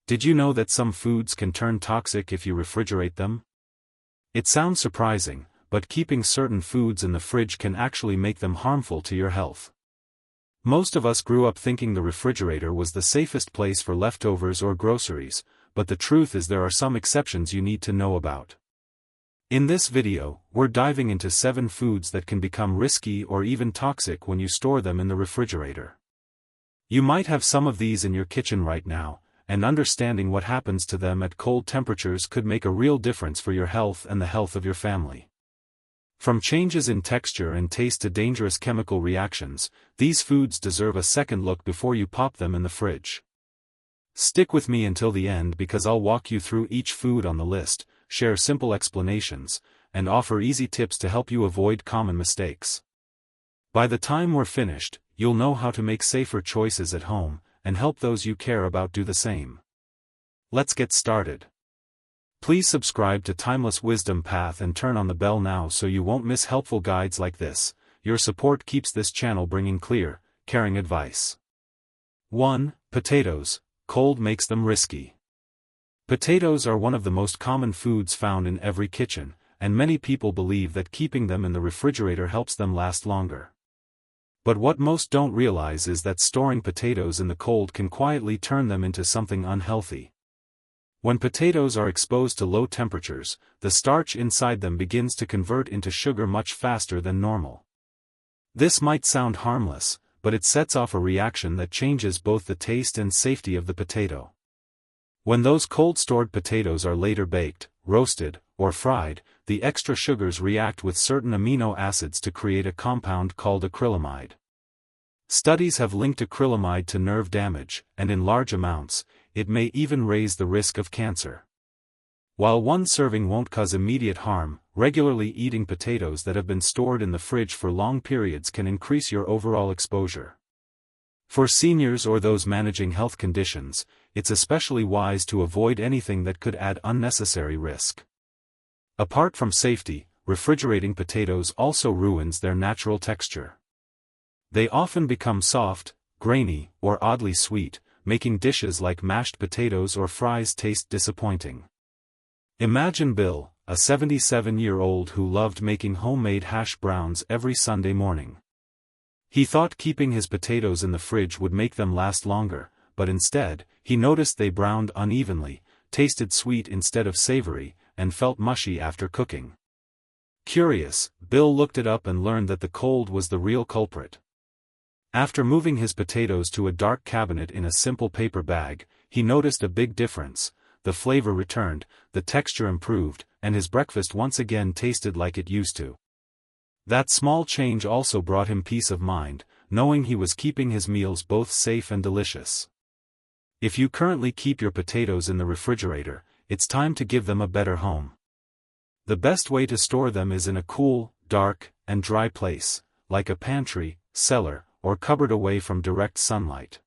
Did you know that some foods can turn toxic if you refrigerate them? It sounds surprising, but keeping certain foods in the fridge can actually make them harmful to your health. Most of us grew up thinking the refrigerator was the safest place for leftovers or groceries, but the truth is there are some exceptions you need to know about. In this video, we're diving into 7 foods that can become risky or even toxic when you store them in the refrigerator. You might have some of these in your kitchen right now, and understanding what happens to them at cold temperatures could make a real difference for your health and the health of your family. From changes in texture and taste to dangerous chemical reactions, these foods deserve a second look before you pop them in the fridge. Stick with me until the end because I'll walk you through each food on the list, share simple explanations, and offer easy tips to help you avoid common mistakes. By the time we're finished, you'll know how to make safer choices at home, and help those you care about do the same. Let's get started. Please subscribe to Timeless Wisdom Path and turn on the bell now so you won't miss helpful guides like this. Your support keeps this channel bringing clear, caring advice. 1. Potatoes. Cold makes them risky. Potatoes are one of the most common foods found in every kitchen, and many people believe that keeping them in the refrigerator helps them last longer. But what most don't realize is that storing potatoes in the cold can quietly turn them into something unhealthy. When potatoes are exposed to low temperatures, the starch inside them begins to convert into sugar much faster than normal. This might sound harmless, but it sets off a reaction that changes both the taste and safety of the potato. When those cold-stored potatoes are later baked, roasted, or fried, the extra sugars react with certain amino acids to create a compound called acrylamide. Studies have linked acrylamide to nerve damage, and in large amounts, it may even raise the risk of cancer. While one serving won't cause immediate harm, regularly eating potatoes that have been stored in the fridge for long periods can increase your overall exposure. For seniors or those managing health conditions, it's especially wise to avoid anything that could add unnecessary risk. Apart from safety, refrigerating potatoes also ruins their natural texture. They often become soft, grainy, or oddly sweet, making dishes like mashed potatoes or fries taste disappointing. Imagine Bill, a 77-year-old who loved making homemade hash browns every Sunday morning. He thought keeping his potatoes in the fridge would make them last longer, but instead, he noticed they browned unevenly, tasted sweet instead of savory, and felt mushy after cooking. Curious, Bill looked it up and learned that the cold was the real culprit. After moving his potatoes to a dark cabinet in a simple paper bag, he noticed a big difference. The flavor returned, the texture improved, and his breakfast once again tasted like it used to. That small change also brought him peace of mind, knowing he was keeping his meals both safe and delicious. If you currently keep your potatoes in the refrigerator, it's time to give them a better home. The best way to store them is in a cool, dark, and dry place, like a pantry, cellar, or cupboard away from direct sunlight.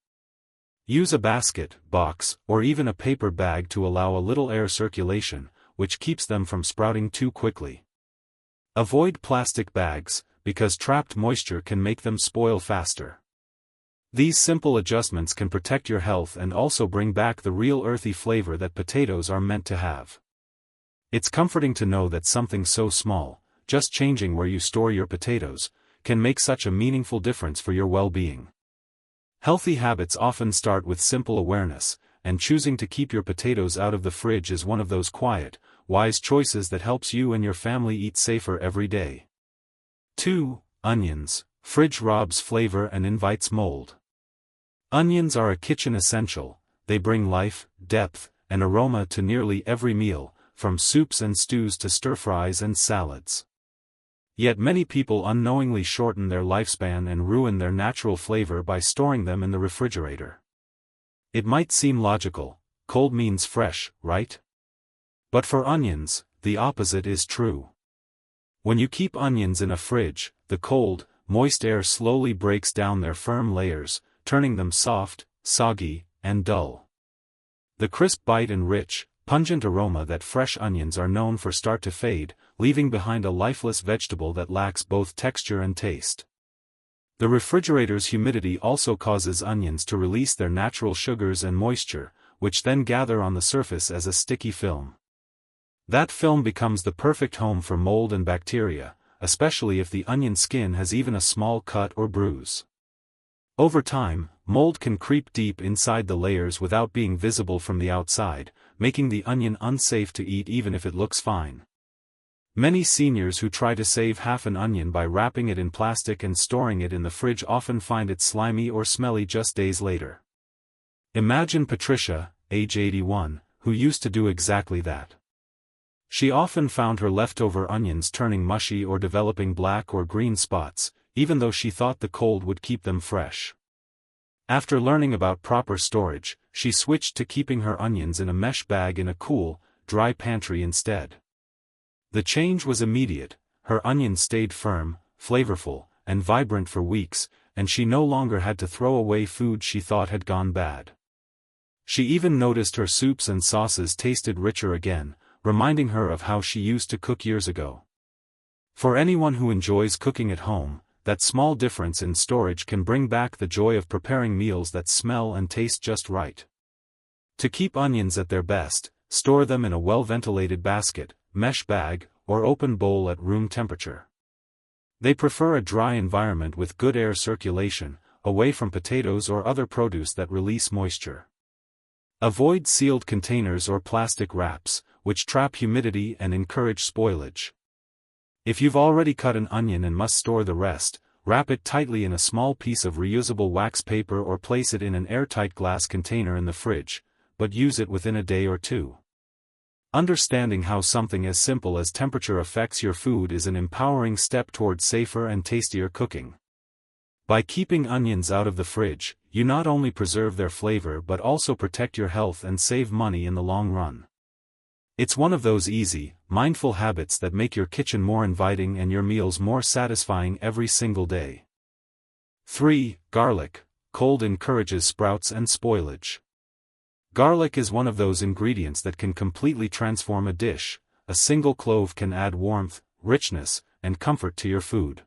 Use a basket, box, or even a paper bag to allow a little air circulation, which keeps them from sprouting too quickly. Avoid plastic bags, because trapped moisture can make them spoil faster. These simple adjustments can protect your health and also bring back the real earthy flavor that potatoes are meant to have. It's comforting to know that something so small, just changing where you store your potatoes, can make such a meaningful difference for your well-being. Healthy habits often start with simple awareness, and choosing to keep your potatoes out of the fridge is one of those quiet, wise choices that helps you and your family eat safer every day. 2. Onions. Fridge robs flavor and invites mold. Onions are a kitchen essential. They bring life, depth, and aroma to nearly every meal, from soups and stews to stir-fries and salads. Yet many people unknowingly shorten their lifespan and ruin their natural flavor by storing them in the refrigerator. It might seem logical, cold means fresh, right? But for onions, the opposite is true. When you keep onions in a fridge, the cold, moist air slowly breaks down their firm layers, turning them soft, soggy, and dull. The crisp bite and rich, pungent aroma that fresh onions are known for start to fade, leaving behind a lifeless vegetable that lacks both texture and taste. The refrigerator's humidity also causes onions to release their natural sugars and moisture, which then gather on the surface as a sticky film. That film becomes the perfect home for mold and bacteria, especially if the onion skin has even a small cut or bruise. Over time, mold can creep deep inside the layers without being visible from the outside, making the onion unsafe to eat even if it looks fine. Many seniors who try to save half an onion by wrapping it in plastic and storing it in the fridge often find it slimy or smelly just days later. Imagine Patricia, age 81, who used to do exactly that. She often found her leftover onions turning mushy or developing black or green spots, even though she thought the cold would keep them fresh. After learning about proper storage, she switched to keeping her onions in a mesh bag in a cool, dry pantry instead. The change was immediate. Her onions stayed firm, flavorful, and vibrant for weeks, and she no longer had to throw away food she thought had gone bad. She even noticed her soups and sauces tasted richer again, reminding her of how she used to cook years ago. For anyone who enjoys cooking at home, that small difference in storage can bring back the joy of preparing meals that smell and taste just right. To keep onions at their best, store them in a well-ventilated basket, mesh bag, or open bowl at room temperature. They prefer a dry environment with good air circulation, away from potatoes or other produce that release moisture. Avoid sealed containers or plastic wraps, which trap humidity and encourage spoilage. If you've already cut an onion and must store the rest, wrap it tightly in a small piece of reusable wax paper or place it in an airtight glass container in the fridge, but use it within a day or two. Understanding how something as simple as temperature affects your food is an empowering step towards safer and tastier cooking. By keeping onions out of the fridge, you not only preserve their flavor but also protect your health and save money in the long run. It's one of those easy, mindful habits that make your kitchen more inviting and your meals more satisfying every single day. 3. Garlic. Cold encourages sprouts and spoilage. Garlic is one of those ingredients that can completely transform a dish. A single clove can add warmth, richness, and comfort to your food.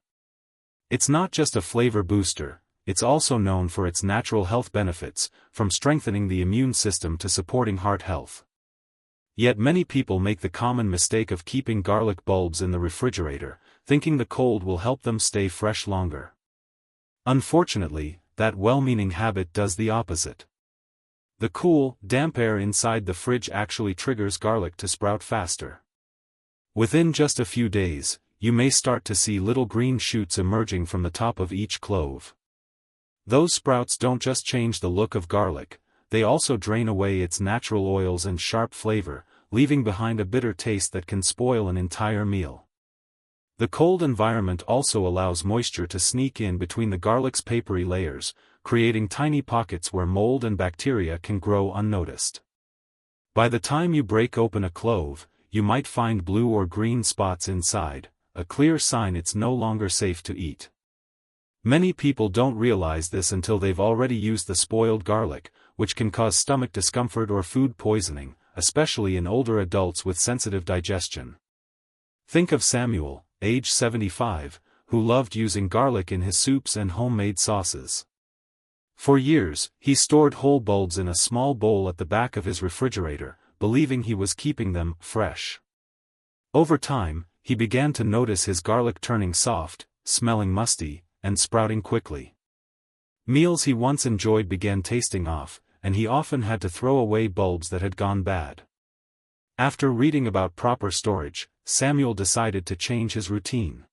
It's not just a flavor booster, it's also known for its natural health benefits, from strengthening the immune system to supporting heart health. Yet many people make the common mistake of keeping garlic bulbs in the refrigerator, thinking the cold will help them stay fresh longer. Unfortunately, that well-meaning habit does the opposite. The cool, damp air inside the fridge actually triggers garlic to sprout faster. Within just a few days, you may start to see little green shoots emerging from the top of each clove. Those sprouts don't just change the look of garlic, they also drain away its natural oils and sharp flavor, leaving behind a bitter taste that can spoil an entire meal. The cold environment also allows moisture to sneak in between the garlic's papery layers, creating tiny pockets where mold and bacteria can grow unnoticed. By the time you break open a clove, you might find blue or green spots inside, a clear sign it's no longer safe to eat. Many people don't realize this until they've already used the spoiled garlic, which can cause stomach discomfort or food poisoning, especially in older adults with sensitive digestion. Think of Samuel, age 75, who loved using garlic in his soups and homemade sauces. For years, he stored whole bulbs in a small bowl at the back of his refrigerator, believing he was keeping them fresh. Over time, he began to notice his garlic turning soft, smelling musty, and sprouting quickly. Meals he once enjoyed began tasting off, and he often had to throw away bulbs that had gone bad. After reading about proper storage, Samuel decided to change his routine.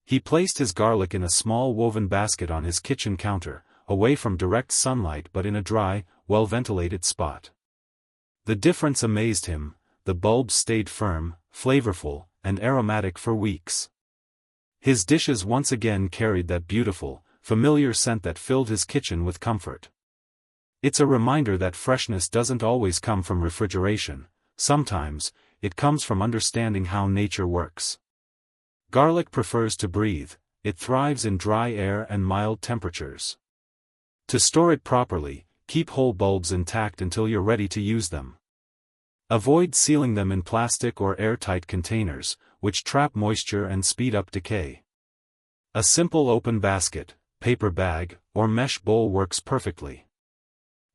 He placed his garlic in a small woven basket on his kitchen counter, away from direct sunlight but in a dry, well-ventilated spot. The difference amazed him. The bulbs stayed firm, flavorful, and aromatic for weeks. His dishes once again carried that beautiful, familiar scent that filled his kitchen with comfort. It's a reminder that freshness doesn't always come from refrigeration. Sometimes, it comes from understanding how nature works. Garlic prefers to breathe, it thrives in dry air and mild temperatures. To store it properly, keep whole bulbs intact until you're ready to use them. Avoid sealing them in plastic or airtight containers, which trap moisture and speed up decay. A simple open basket, paper bag, or mesh bowl works perfectly.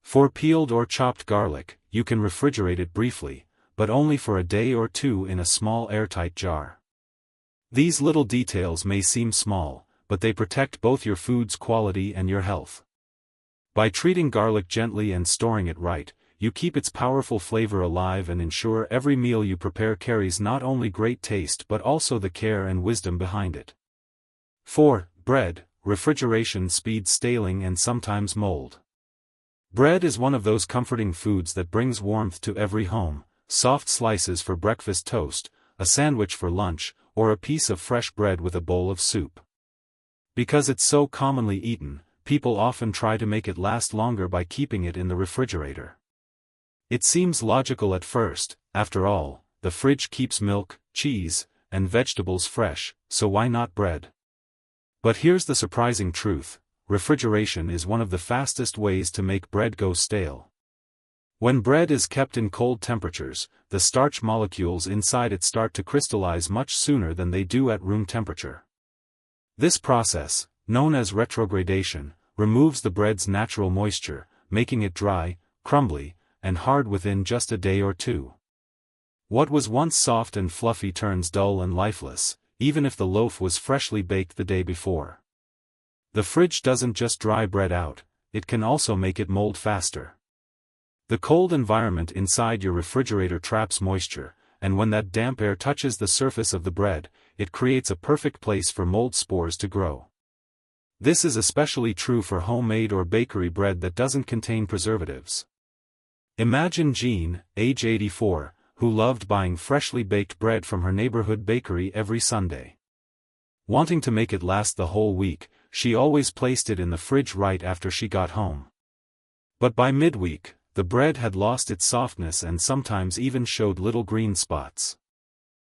For peeled or chopped garlic, you can refrigerate it briefly, but only for a day or two in a small airtight jar. These little details may seem small, but they protect both your food's quality and your health. By treating garlic gently and storing it right, you keep its powerful flavor alive and ensure every meal you prepare carries not only great taste but also the care and wisdom behind it. 4. Bread. Refrigeration speeds staling and sometimes mold. Bread is one of those comforting foods that brings warmth to every home. Soft slices for breakfast toast, a sandwich for lunch, or a piece of fresh bread with a bowl of soup. Because it's so commonly eaten, people often try to make it last longer by keeping it in the refrigerator. It seems logical at first. After all, the fridge keeps milk, cheese, and vegetables fresh, so why not bread? But here's the surprising truth: refrigeration is one of the fastest ways to make bread go stale. When bread is kept in cold temperatures, the starch molecules inside it start to crystallize much sooner than they do at room temperature. This process, known as retrogradation, removes the bread's natural moisture, making it dry, crumbly, and hard within just a day or two. What was once soft and fluffy turns dull and lifeless, even if the loaf was freshly baked the day before. The fridge doesn't just dry bread out, it can also make it mold faster. The cold environment inside your refrigerator traps moisture, and when that damp air touches the surface of the bread, it creates a perfect place for mold spores to grow. This is especially true for homemade or bakery bread that doesn't contain preservatives. Imagine Jean, age 84, who loved buying freshly baked bread from her neighborhood bakery every Sunday. Wanting to make it last the whole week, she always placed it in the fridge right after she got home. But by midweek, the bread had lost its softness and sometimes even showed little green spots.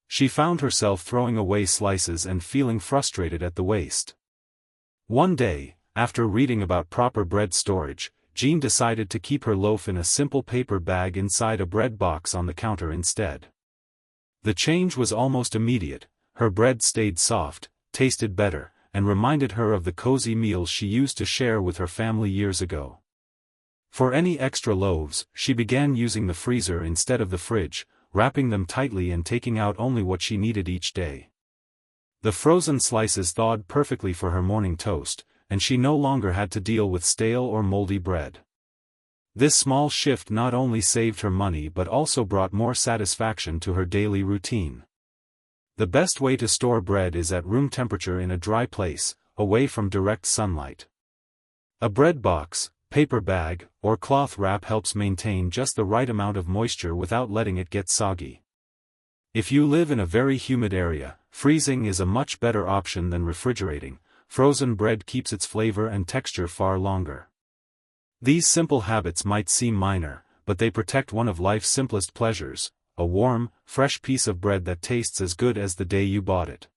She found herself throwing away slices and feeling frustrated at the waste. One day, after reading about proper bread storage, Jean decided to keep her loaf in a simple paper bag inside a bread box on the counter instead. The change was almost immediate. Her bread stayed soft, tasted better, and reminded her of the cozy meals she used to share with her family years ago. For any extra loaves, she began using the freezer instead of the fridge, wrapping them tightly and taking out only what she needed each day. The frozen slices thawed perfectly for her morning toast, and she no longer had to deal with stale or moldy bread. This small shift not only saved her money but also brought more satisfaction to her daily routine. The best way to store bread is at room temperature in a dry place, away from direct sunlight. A bread box, paper bag, or cloth wrap helps maintain just the right amount of moisture without letting it get soggy. If you live in a very humid area, freezing is a much better option than refrigerating. Frozen bread keeps its flavor and texture far longer. These simple habits might seem minor, but they protect one of life's simplest pleasures: a warm, fresh piece of bread that tastes as good as the day you bought it.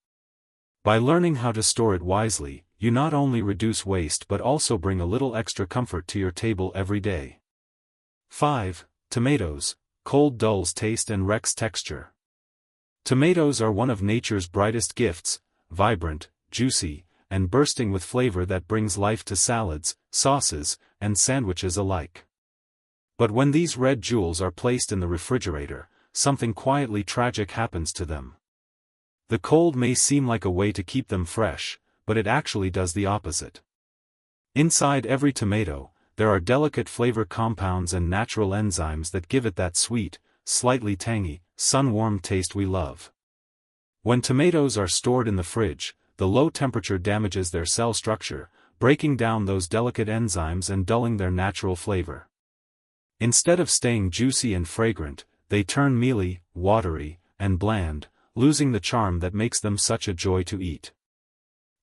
By learning how to store it wisely, you not only reduce waste but also bring a little extra comfort to your table every day. 5. Tomatoes. Cold dulls taste and wrecks texture. Tomatoes are one of nature's brightest gifts, vibrant, juicy, and bursting with flavor that brings life to salads, sauces, and sandwiches alike. But when these red jewels are placed in the refrigerator, something quietly tragic happens to them. The cold may seem like a way to keep them fresh, but it actually does the opposite. Inside every tomato, there are delicate flavor compounds and natural enzymes that give it that sweet, slightly tangy, sun-warmed taste we love. When tomatoes are stored in the fridge, the low temperature damages their cell structure, breaking down those delicate enzymes and dulling their natural flavor. Instead of staying juicy and fragrant, they turn mealy, watery, and bland, losing the charm that makes them such a joy to eat.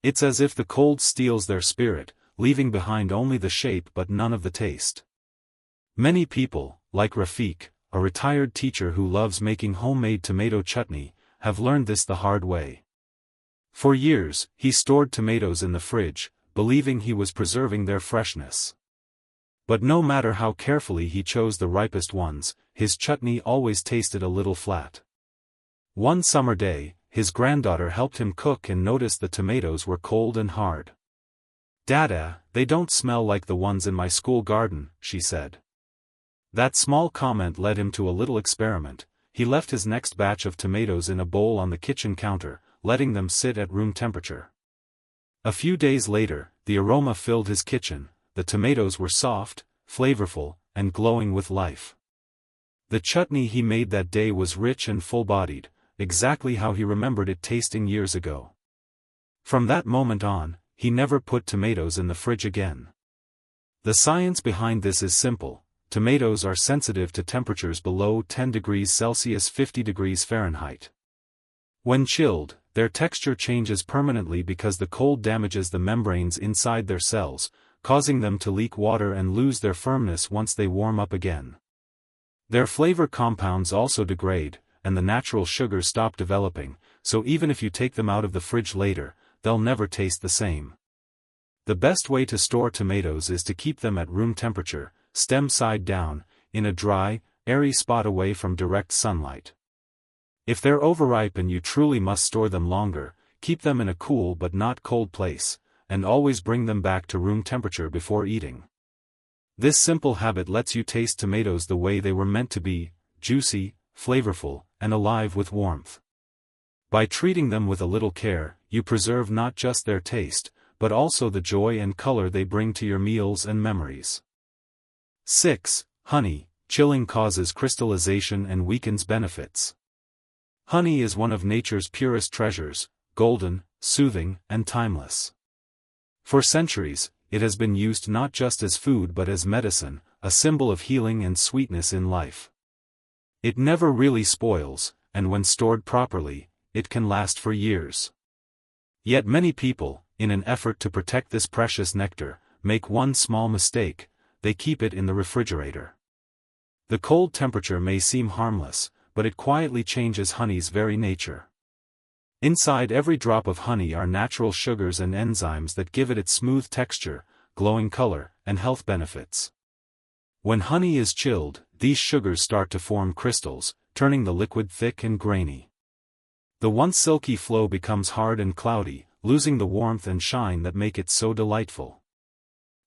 It's as if the cold steals their spirit, leaving behind only the shape but none of the taste. Many people, like Rafiq, a retired teacher who loves making homemade tomato chutney, have learned this the hard way. For years, he stored tomatoes in the fridge, believing he was preserving their freshness. But no matter how carefully he chose the ripest ones, his chutney always tasted a little flat. One summer day, his granddaughter helped him cook and noticed the tomatoes were cold and hard. "Dada, they don't smell like the ones in my school garden," she said. That small comment led him to a little experiment. He left his next batch of tomatoes in a bowl on the kitchen counter, letting them sit at room temperature. A few days later, the aroma filled his kitchen. The tomatoes were soft, flavorful, and glowing with life. The chutney he made that day was rich and full-bodied, exactly how he remembered it tasting years ago. From that moment on, he never put tomatoes in the fridge again. The science behind this is simple. Tomatoes are sensitive to temperatures below 10 degrees Celsius 50 degrees Fahrenheit. When chilled, their texture changes permanently because the cold damages the membranes inside their cells, causing them to leak water and lose their firmness once they warm up again. Their flavor compounds also degrade, and the natural sugars stop developing, so even if you take them out of the fridge later, they'll never taste the same. The best way to store tomatoes is to keep them at room temperature, stem side down, in a dry, airy spot away from direct sunlight. If they're overripe and you truly must store them longer, keep them in a cool but not cold place, and always bring them back to room temperature before eating. This simple habit lets you taste tomatoes the way they were meant to be, juicy, flavorful, and alive with warmth. By treating them with a little care, you preserve not just their taste, but also the joy and color they bring to your meals and memories. 6. Honey. Chilling causes crystallization and weakens benefits. Honey is one of nature's purest treasures, golden, soothing, and timeless. For centuries, it has been used not just as food but as medicine, a symbol of healing and sweetness in life. It never really spoils, and when stored properly, it can last for years. Yet many people, in an effort to protect this precious nectar, make one small mistake: they keep it in the refrigerator. The cold temperature may seem harmless, but it quietly changes honey's very nature. Inside every drop of honey are natural sugars and enzymes that give it its smooth texture, glowing color, and health benefits. When honey is chilled, these sugars start to form crystals, turning the liquid thick and grainy. The once silky flow becomes hard and cloudy, losing the warmth and shine that make it so delightful.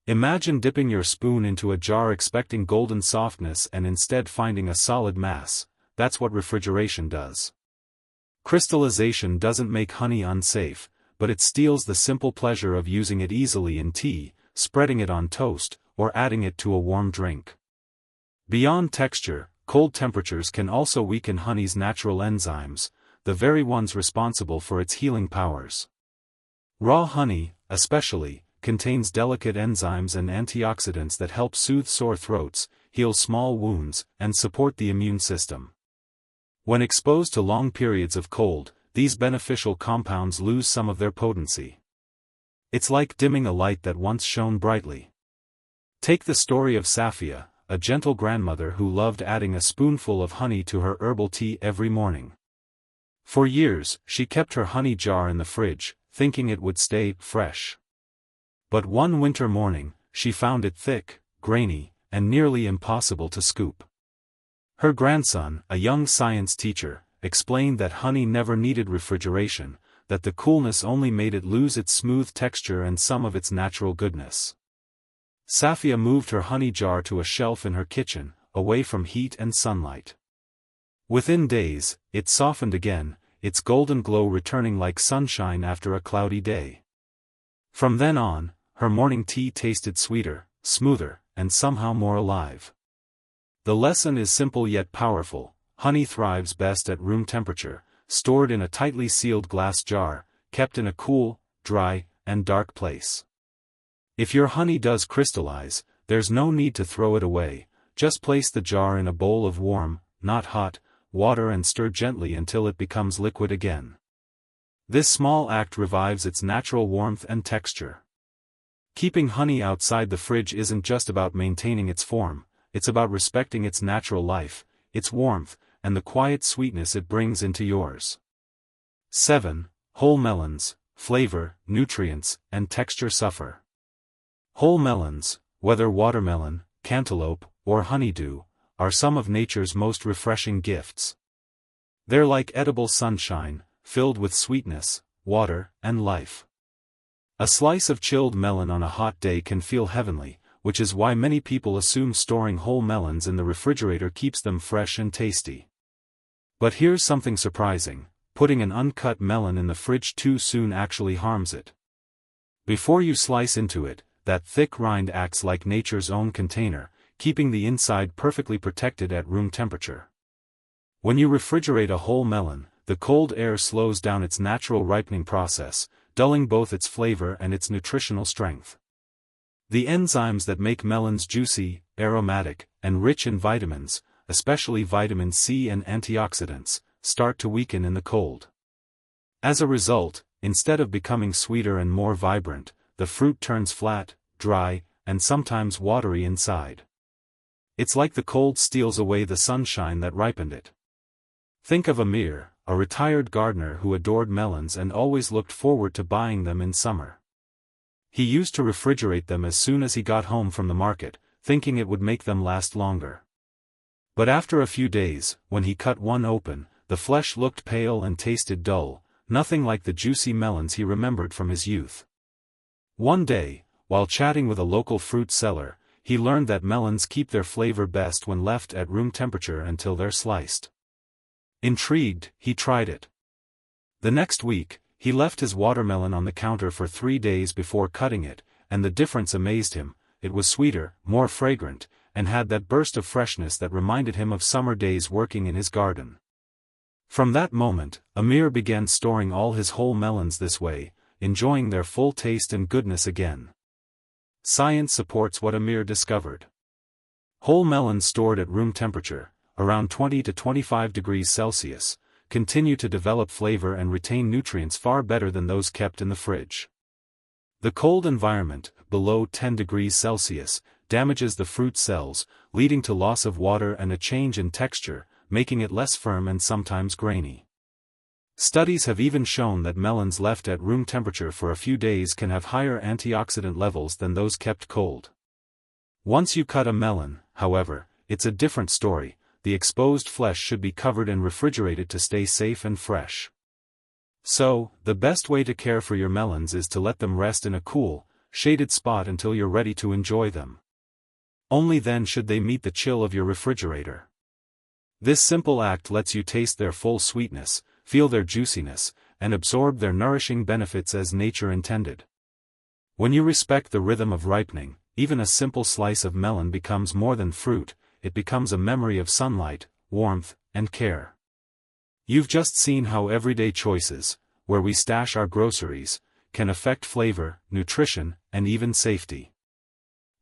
Imagine dipping your spoon into a jar expecting golden softness and instead finding a solid mass. That's what refrigeration does. Crystallization doesn't make honey unsafe, but it steals the simple pleasure of using it easily in tea, spreading it on toast, or adding it to a warm drink. Beyond texture, cold temperatures can also weaken honey's natural enzymes, the very ones responsible for its healing powers. Raw honey, especially, contains delicate enzymes and antioxidants that help soothe sore throats, heal small wounds, and support the immune system. When exposed to long periods of cold, these beneficial compounds lose some of their potency. It's like dimming a light that once shone brightly. Take the story of Safia, a gentle grandmother who loved adding a spoonful of honey to her herbal tea every morning. For years, she kept her honey jar in the fridge, thinking it would stay fresh. But one winter morning, she found it thick, grainy, and nearly impossible to scoop. Her grandson, a young science teacher, explained that honey never needed refrigeration, that the coolness only made it lose its smooth texture and some of its natural goodness. Safia moved her honey jar to a shelf in her kitchen, away from heat and sunlight. Within days, it softened again, its golden glow returning like sunshine after a cloudy day. From then on, her morning tea tasted sweeter, smoother, and somehow more alive. The lesson is simple yet powerful: honey thrives best at room temperature, stored in a tightly sealed glass jar, kept in a cool, dry, and dark place. If your honey does crystallize, there's no need to throw it away, just place the jar in a bowl of warm, not hot, water and stir gently until it becomes liquid again. This small act revives its natural warmth and texture. Keeping honey outside the fridge isn't just about maintaining its form, it's about respecting its natural life, its warmth, and the quiet sweetness it brings into yours. 7. Whole melons. Flavor, nutrients, and texture suffer. Whole melons, whether watermelon, cantaloupe, or honeydew, are some of nature's most refreshing gifts. They're like edible sunshine, filled with sweetness, water, and life. A slice of chilled melon on a hot day can feel heavenly, which is why many people assume storing whole melons in the refrigerator keeps them fresh and tasty. But here's something surprising: putting an uncut melon in the fridge too soon actually harms it. Before you slice into it, that thick rind acts like nature's own container, keeping the inside perfectly protected at room temperature. When you refrigerate a whole melon, the cold air slows down its natural ripening process, dulling both its flavor and its nutritional strength. The enzymes that make melons juicy, aromatic, and rich in vitamins, especially vitamin C and antioxidants, start to weaken in the cold. As a result, instead of becoming sweeter and more vibrant, the fruit turns flat, dry, and sometimes watery inside. It's like the cold steals away the sunshine that ripened it. Think of Amir, a retired gardener who adored melons and always looked forward to buying them in summer. He used to refrigerate them as soon as he got home from the market, thinking it would make them last longer. But after a few days, when he cut one open, the flesh looked pale and tasted dull, nothing like the juicy melons he remembered from his youth. One day, while chatting with a local fruit seller, he learned that melons keep their flavor best when left at room temperature until they're sliced. Intrigued, he tried it. The next week, he left his watermelon on the counter for 3 days before cutting it, and the difference amazed him. It was sweeter, more fragrant, and had that burst of freshness that reminded him of summer days working in his garden. From that moment, Amir began storing all his whole melons this way, enjoying their full taste and goodness again. Science supports what Amir discovered. Whole melons stored at room temperature, around 20 to 25 degrees Celsius, continue to develop flavor and retain nutrients far better than those kept in the fridge. The cold environment, below 10 degrees Celsius, damages the fruit cells, leading to loss of water and a change in texture, making it less firm and sometimes grainy. Studies have even shown that melons left at room temperature for a few days can have higher antioxidant levels than those kept cold. Once you cut a melon, however, it's a different story. The exposed flesh should be covered and refrigerated to stay safe and fresh. So, the best way to care for your melons is to let them rest in a cool, shaded spot until you're ready to enjoy them. Only then should they meet the chill of your refrigerator. This simple act lets you taste their full sweetness, feel their juiciness, and absorb their nourishing benefits as nature intended. When you respect the rhythm of ripening, even a simple slice of melon becomes more than fruit. It becomes a memory of sunlight, warmth, and care. You've just seen how everyday choices, where we stash our groceries, can affect flavor, nutrition, and even safety.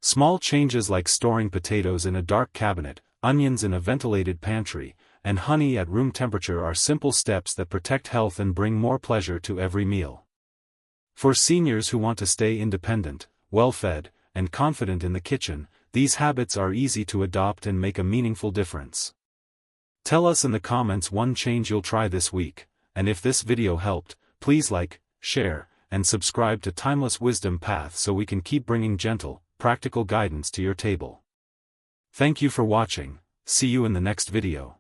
Small changes like storing potatoes in a dark cabinet, onions in a ventilated pantry, and honey at room temperature are simple steps that protect health and bring more pleasure to every meal. For seniors who want to stay independent, well-fed, and confident in the kitchen, these habits are easy to adopt and make a meaningful difference. Tell us in the comments one change you'll try this week, and if this video helped, please like, share, and subscribe to Timeless Wisdom Path so we can keep bringing gentle, practical guidance to your table. Thank you for watching. See you in the next video.